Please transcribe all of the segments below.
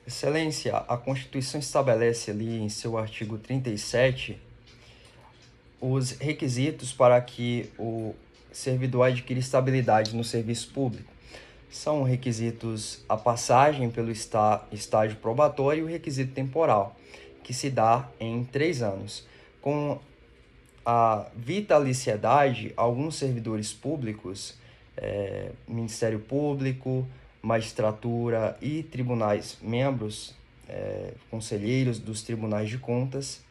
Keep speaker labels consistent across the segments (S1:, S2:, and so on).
S1: Excelência, a Constituição estabelece ali em seu artigo 37 os requisitos para que o servidor adquira estabilidade no serviço público. São requisitos a passagem pelo estágio probatório e o requisito temporal, que se dá em 3 anos. Com a vitaliciedade, alguns servidores públicos, Ministério Público, magistratura e tribunais, membros, conselheiros dos tribunais de contas,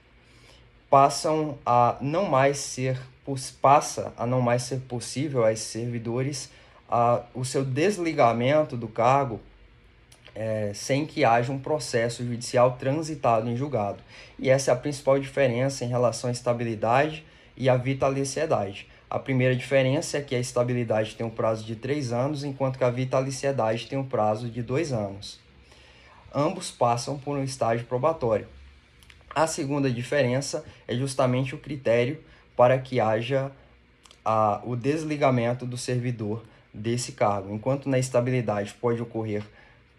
S1: passa a não mais ser possível a esses servidores o seu desligamento do cargo sem que haja um processo judicial transitado em julgado. E essa é a principal diferença em relação à estabilidade e à vitaliciedade. A primeira diferença é que a estabilidade tem um prazo de 3 anos, enquanto que a vitaliciedade tem um prazo de 2 anos. Ambos passam por um estágio probatório. A segunda diferença é justamente o critério para que haja o desligamento do servidor desse cargo. Enquanto na estabilidade pode ocorrer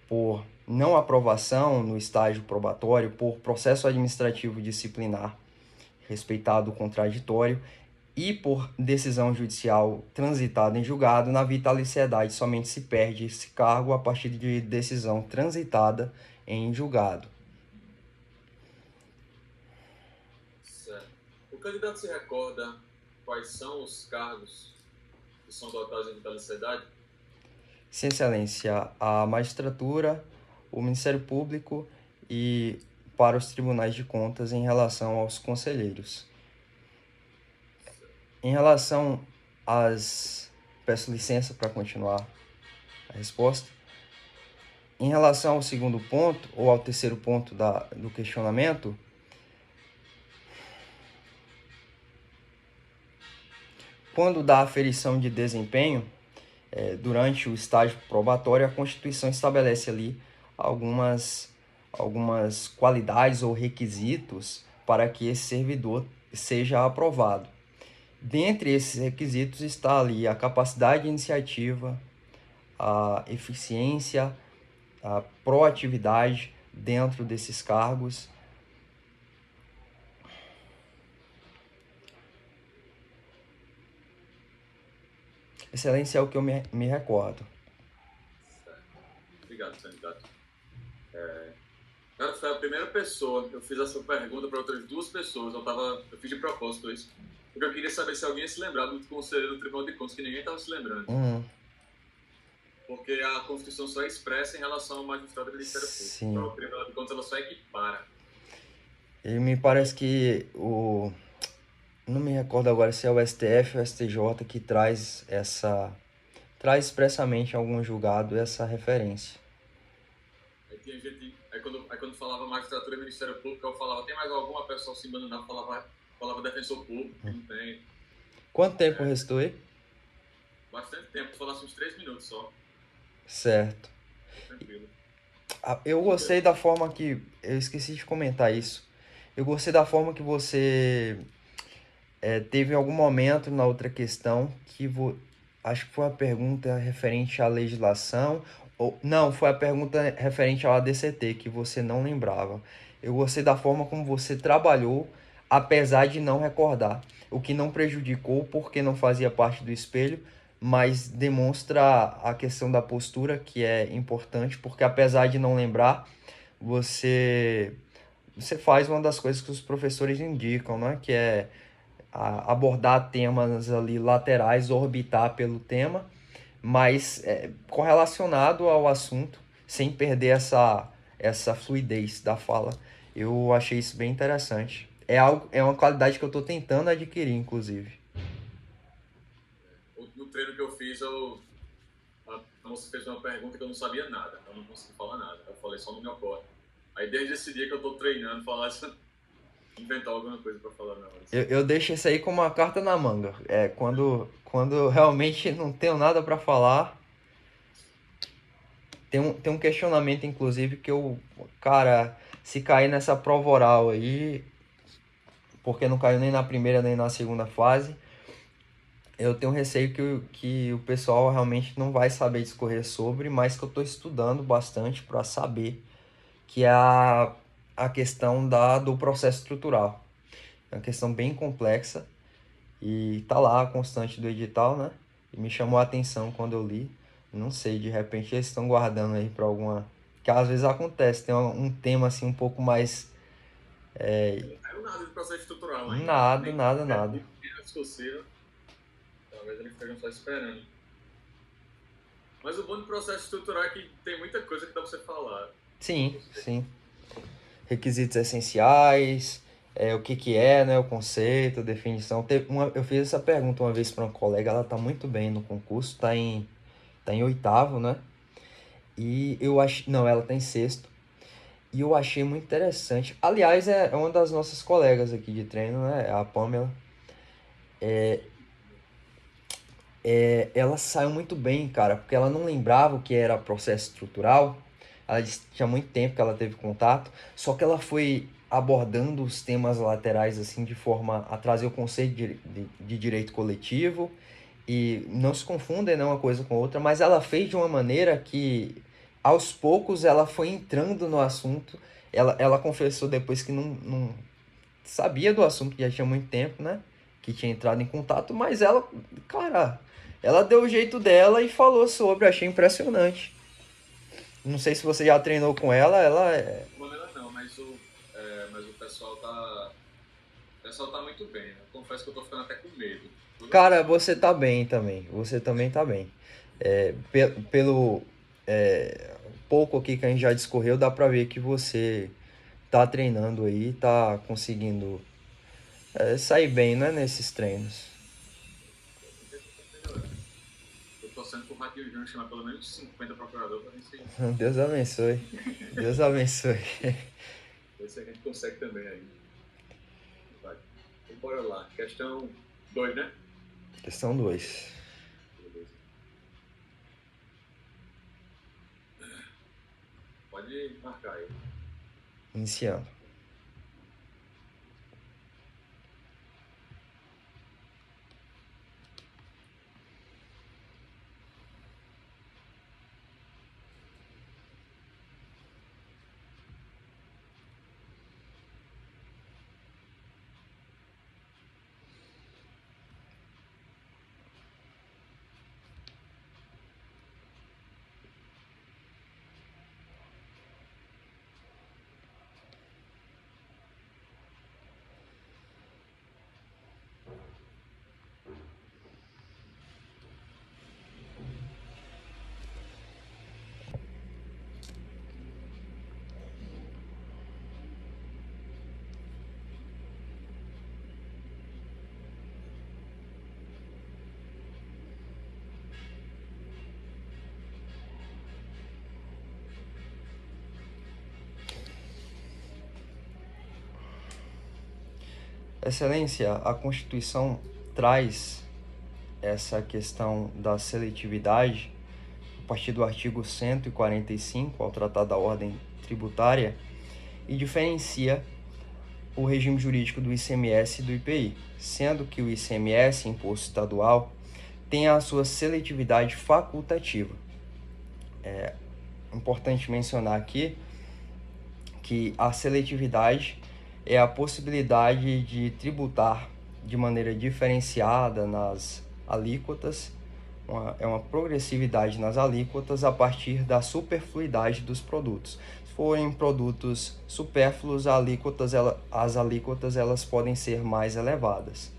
S1: por não aprovação no estágio probatório, por processo administrativo disciplinar respeitado o contraditório e por decisão judicial transitada em julgado, na vitaliciedade somente se perde esse cargo a partir de decisão transitada em julgado.
S2: Certo. O candidato se recorda quais são os cargos que são dotados em vitaliciedade?
S1: Sim, Excelência, a magistratura, o Ministério Público e para os tribunais de contas em relação aos conselheiros. Em relação às... Peço licença para continuar a resposta. Em relação ao segundo ponto, ou ao terceiro ponto do questionamento, quando dá aferição de desempenho, durante o estágio probatório, a Constituição estabelece ali algumas qualidades ou requisitos para que esse servidor seja aprovado. Dentre esses requisitos está ali a capacidade de iniciativa, a eficiência, a proatividade dentro desses cargos. Excelência é o que eu me recordo.
S2: Certo. Obrigado, candidato. Cara, foi a primeira pessoa. Eu fiz essa pergunta para outras 2 pessoas. Eu fiz de propósito isso. Porque eu queria saber se alguém ia se lembrar do conselheiro do Tribunal de Contas, que ninguém estava se lembrando. Porque a Constituição só é expressa em relação ao magistrado do Ministério Público.
S1: Sim.
S2: Para o Tribunal de Contas, ela só equipara.
S1: E me parece que não me recordo agora se é o STF ou o STJ que traz expressamente em algum julgado essa referência.
S2: Aí quando falava magistratura e Ministério Público, eu falava, tem mais alguma pessoa se mandando, falava defensor público, não tem.
S1: Quanto tempo restou aí?
S2: Bastante tempo, falasse uns 3 minutos só.
S1: Certo.
S2: Tranquilo.
S1: Eu gostei da forma que... Eu esqueci de comentar isso. Eu gostei da forma que você teve algum momento na outra questão que... Acho que foi a pergunta referente à legislação... Não, foi a pergunta referente ao ADCT, que você não lembrava. Eu gostei da forma como você trabalhou, apesar de não recordar. O que não prejudicou, porque não fazia parte do espelho, mas demonstra a questão da postura, que é importante, porque apesar de não lembrar, você faz uma das coisas que os professores indicam, né? Que é abordar temas ali laterais, orbitar pelo tema, mas correlacionado ao assunto, sem perder essa fluidez da fala. Eu achei isso bem interessante. É uma qualidade que eu estou tentando adquirir, inclusive.
S2: No treino que eu fiz, a moça fez uma pergunta que eu não sabia nada. Eu não consegui falar nada. Eu falei só no meu corpo. Aí desde esse dia que eu tô treinando, inventar alguma coisa pra falar na hora.
S1: Eu deixo isso aí como uma carta na manga. Quando realmente não tenho nada para falar. Tem um questionamento, inclusive, que cara, se cair nessa prova oral aí, porque não caiu nem na primeira nem na segunda fase, eu tenho receio que o pessoal realmente não vai saber discorrer sobre, mas que eu estou estudando bastante para saber que é a questão do processo estrutural. É uma questão bem complexa e tá lá a constante do edital, né? E me chamou a atenção quando eu li. Não sei, de repente eles estão guardando aí para alguma... Que às vezes acontece, tem um tema assim um pouco mais...
S2: Não saiu nada de processo estrutural ainda.
S1: Nada,
S2: Nem
S1: nada, nada.
S2: discursiva. Talvez eles estejam só esperando. Mas o bom do processo estrutural é que tem muita coisa que dá pra você falar.
S1: Sim, sim. Requisitos essenciais, o que que é, né, o conceito, definição. Eu fiz essa pergunta uma vez para uma colega, ela tá muito bem no concurso, tá em oitavo, né? E eu acho, não, ela tá em sexto. E eu achei muito interessante. Aliás, é uma das nossas colegas aqui de treino, né? A Pamela. Ela saiu muito bem, cara, porque ela não lembrava o que era processo estrutural. Ela disse que tinha muito tempo que ela teve contato, só que ela foi abordando os temas laterais assim de forma a trazer o conceito de direito coletivo e não se confundem, né, uma coisa com outra, mas ela fez de uma maneira que aos poucos ela foi entrando no assunto. Ela confessou depois que não sabia do assunto, que já tinha muito tempo, né? Que tinha entrado em contato, mas ela, cara, ela deu o jeito dela e falou sobre, achei impressionante. Não sei se você já treinou com ela, ela é...
S2: Maneira não, mas o pessoal tá. O pessoal tá muito bem. Eu confesso que eu tô ficando até com medo.
S1: Cara, você tá bem também, você também tá bem. Pelo pouco aqui que a gente já discorreu, dá pra ver que você tá treinando aí, tá conseguindo sair bem, né, nesses treinos.
S2: Tô torcendo pro Raquel Júnior chamar pelo menos 50 procuradores pra ver
S1: Deus abençoe. Deus abençoe.
S2: se a gente consegue também aí. Vai. Então, bora lá. Questão 2, né?
S1: Questão 2.
S2: Beleza. Pode marcar aí.
S1: Iniciando. Excelência, a Constituição traz essa questão da seletividade a partir do artigo 145 ao Tratado da Ordem Tributária e diferencia o regime jurídico do ICMS e do IPI, sendo que o ICMS, Imposto Estadual, tem a sua seletividade facultativa. É importante mencionar aqui que a seletividade é a possibilidade de tributar de maneira diferenciada nas alíquotas, é uma progressividade nas alíquotas a partir da superfluidade dos produtos. Se forem produtos supérfluos, as alíquotas elas podem ser mais elevadas,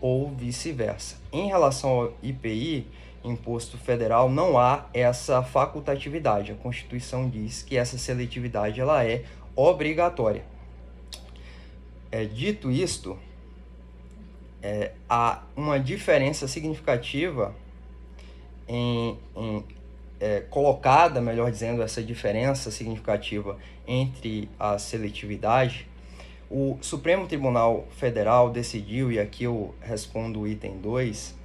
S1: ou vice-versa. Em relação ao IPI, Imposto Federal, não há essa facultatividade. A Constituição diz que essa seletividade ela é obrigatória. Dito isto, há uma diferença significativa colocada, melhor dizendo, essa diferença significativa entre a seletividade. O Supremo Tribunal Federal decidiu, e aqui eu respondo o item 2,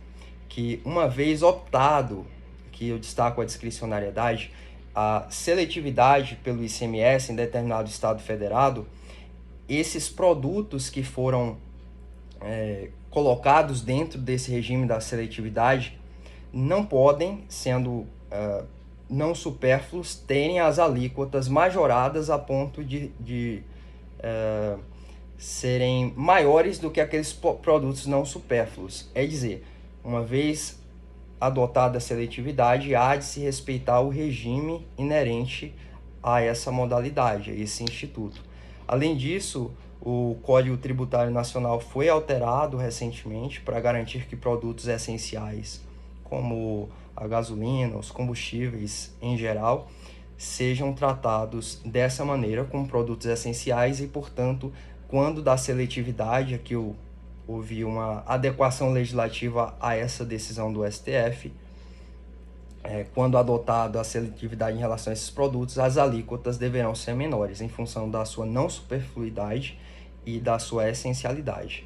S1: que uma vez optado, que eu destaco a discricionariedade, a seletividade pelo ICMS em determinado estado federado, esses produtos que foram colocados dentro desse regime da seletividade não podem, sendo não supérfluos terem as alíquotas majoradas a ponto de serem maiores do que aqueles produtos não supérfluos. É dizer, uma vez adotada a seletividade, há de se respeitar o regime inerente a essa modalidade, a esse instituto. Além disso, o Código Tributário Nacional foi alterado recentemente para garantir que produtos essenciais, como a gasolina, os combustíveis em geral, sejam tratados dessa maneira como produtos essenciais e, portanto, quando da seletividade, aqui houve uma adequação legislativa a essa decisão do STF, quando adotada a seletividade em relação a esses produtos, as alíquotas deverão ser menores, em função da sua não superfluidade e da sua essencialidade.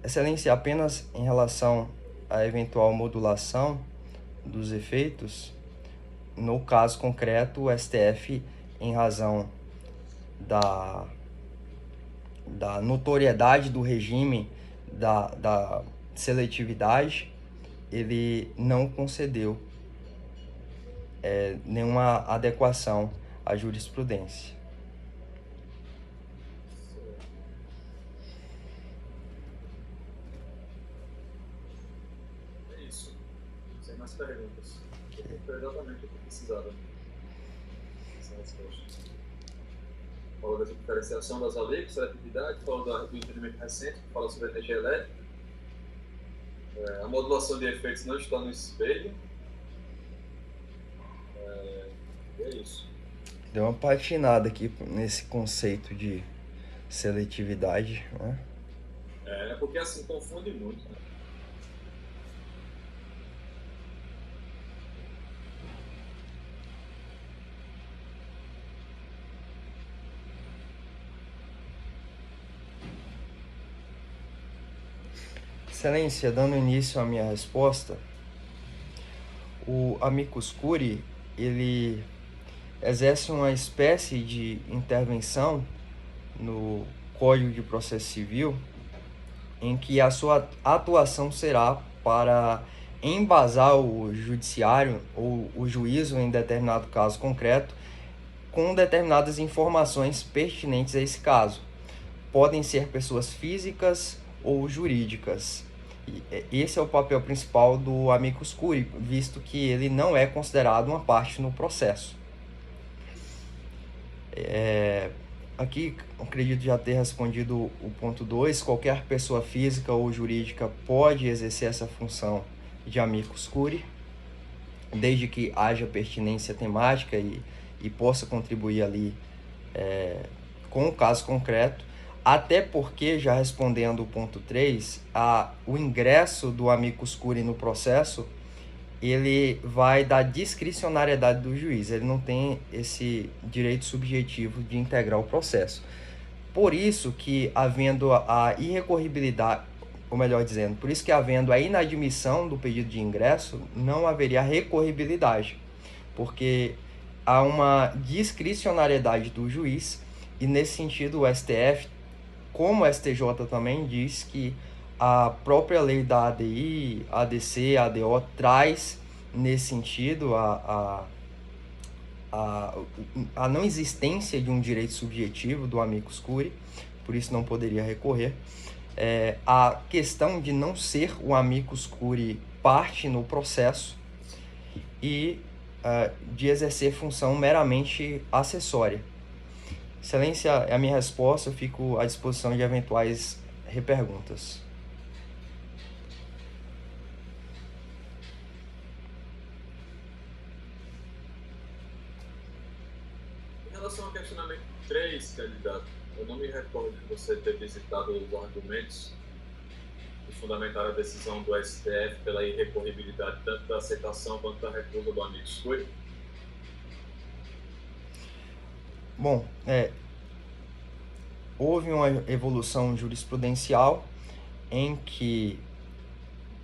S1: Excelência, apenas em relação à eventual modulação dos efeitos, no caso concreto, o STF, em razão da notoriedade do regime da seletividade, ele não concedeu nenhuma adequação à jurisprudência.
S2: É isso. Sem mais perguntas. Foi exatamente o que eu precisava. Falou da diferenciação das alíquotas, seletividade, falou do entendimento recente, que fala sobre a energia elétrica. A modulação de efeitos não está no espelho. É isso.
S1: Deu uma patinada aqui nesse conceito de seletividade, né?
S2: É porque assim confunde muito, né?
S1: Excelência, dando início à minha resposta, o amicus curiae, ele exerce uma espécie de intervenção no Código de Processo Civil, em que a sua atuação será para embasar o judiciário ou o juízo em determinado caso concreto com determinadas informações pertinentes a esse caso. Podem ser pessoas físicas ou jurídicas. Esse é o papel principal do amicus curiae, visto que ele não é considerado uma parte no processo. Aqui, acredito já ter respondido o ponto 2. Qualquer pessoa física ou jurídica pode exercer essa função de amicus curiae, desde que haja pertinência temática e possa contribuir ali com o caso concreto. Até porque, já respondendo o ponto 3, o ingresso do amicus curiae no processo, ele vai da discricionariedade do juiz, ele não tem esse direito subjetivo de integrar o processo. Por isso que, havendo a irrecorribilidade, ou melhor dizendo, por isso que havendo a inadmissão do pedido de ingresso, não haveria recorribilidade, porque há uma discricionariedade do juiz, e nesse sentido o STF, como o STJ também, diz que a própria lei da ADI, ADC, ADO traz nesse sentido a não existência de um direito subjetivo do amicus curiae, por isso não poderia recorrer. A questão de não ser o amicus curiae parte no processo e de exercer função meramente acessória. Excelência, é a minha resposta, eu fico à disposição de eventuais reperguntas.
S2: Em relação ao questionamento 3, candidato, eu não me recordo de você ter visitado os argumentos que fundamentaram a decisão do STF pela irrecorribilidade tanto da aceitação quanto da recusa do amicus curiae.
S1: Bom, houve uma evolução jurisprudencial em que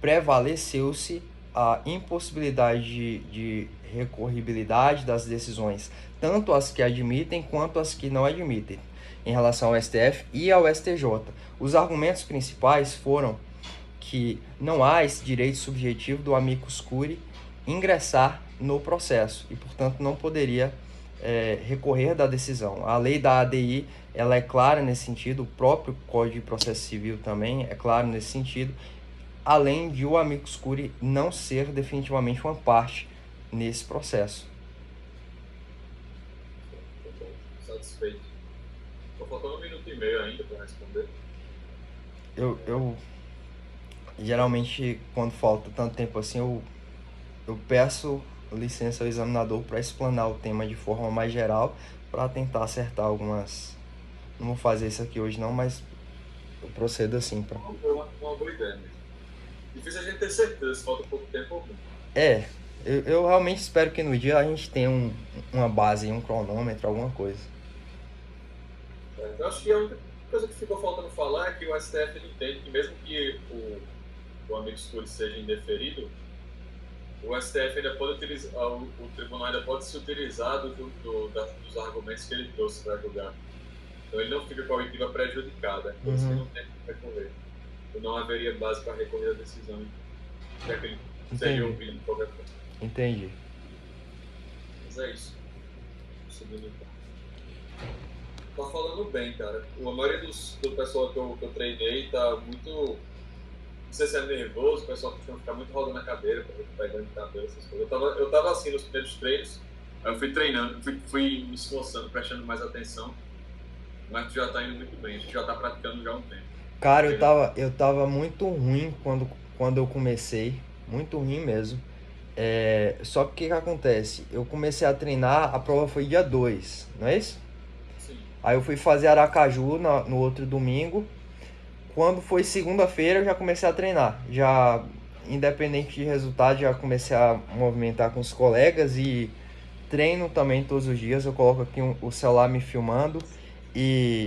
S1: prevaleceu-se a impossibilidade de recorribilidade das decisões, tanto as que admitem quanto as que não admitem, em relação ao STF e ao STJ. Os argumentos principais foram que não há esse direito subjetivo do amicus curiae ingressar no processo e, portanto, não poderia recorrer da decisão. A lei da ADI ela é clara nesse sentido, o próprio Código de Processo Civil também é claro nesse sentido, além de o amicus curiae não ser definitivamente uma parte nesse processo.
S2: Satisfeito. Tô faltando 1 minuto e meio ainda para responder.
S1: Eu geralmente, quando falta tanto tempo assim, eu peço licença ao examinador para explanar o tema de forma mais geral, para tentar acertar algumas... Não vou fazer isso aqui hoje não, mas eu procedo assim.
S2: Uma boa ideia mesmo. Difícil a gente ter certeza se falta pouco tempo ou não.
S1: Eu realmente espero que no dia a gente tenha uma base, um cronômetro, alguma coisa.
S2: Eu acho que a única coisa que ficou faltando falar é que o STF entende que mesmo que o amicus curiae seja indeferido, o STF ainda pode utilizar, o tribunal ainda pode se utilizar dos argumentos que ele trouxe para julgar. Então ele não fica com a oitiva prejudicada, por isso que não tem que recorrer. Então não haveria base para recorrer à decisão, já que ele seria ouvido de qualquer forma.
S1: Entendi.
S2: Mas é isso. Seguindo então. Tá falando bem, cara. A maioria do pessoal que eu treinei tá muito... Não sei se é nervoso, o pessoal costuma ficar muito rodando a cadeira, pegando cabelo, essas coisas. Eu tava assim nos primeiros treinos, aí eu fui treinando, fui me esforçando, prestando mais atenção, mas tu já tá indo muito bem, a gente já tá praticando já há um tempo.
S1: Cara, eu tava muito ruim quando eu comecei, muito ruim mesmo. Só que o que acontece? Eu comecei a treinar, a prova foi dia 2, não é isso?
S2: Sim.
S1: Aí eu fui fazer Aracaju no outro domingo. Quando foi segunda-feira eu já comecei a treinar. Já, independente de resultado, já comecei a movimentar com os colegas e treino também todos os dias. Eu coloco aqui o celular me filmando e